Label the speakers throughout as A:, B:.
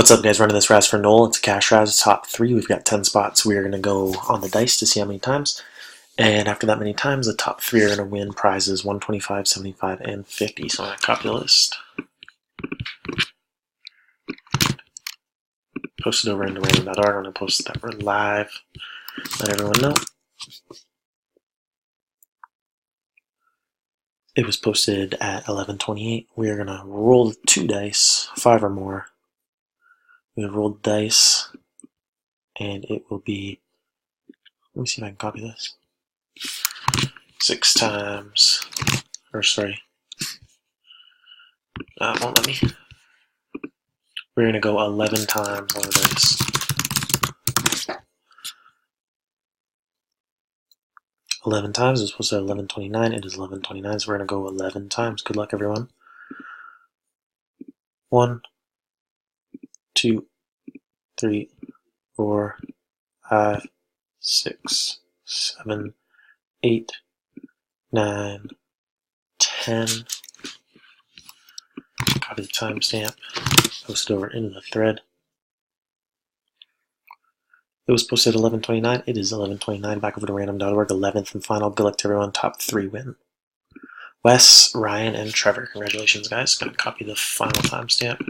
A: What's up, guys? Running this Raz for Noel. It's a cash Raz, top 3. We've got 10 spots. We are going to go on the dice to see how many times. And after that many times, the top 3 are going to win prizes 125, 75, and 50. So I'm going to copy the list. Post it over into random.org. I'm going to post that we're live. Let everyone know. It was posted at 11:28. We are going to roll 2 dice, 5 or more. We have rolled dice, and it will be, let me see if I can copy this. 6 times, or sorry, it won't let me. We're going to go 11 times on the dice. 11 times is supposed to 11:29. It is 11:29, so we're going to go 11 times. Good luck, everyone. 1, 2, 3, 4, 5, 6, 7, 8, 9, 10. Copy the timestamp. Post it over into the thread. It was posted at 11:29. It is 11:29. Back over to random.org. 11th and final. Good luck to everyone. Top 3 win. Wes, Ryan, and Trevor. Congratulations, guys. Going to copy the final timestamp.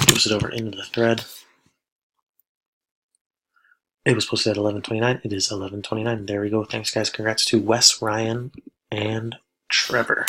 A: Post it over into the thread. It was posted at 11:29. It is 11:29. There we go. Thanks, guys. Congrats to Wes, Ryan, and Trevor.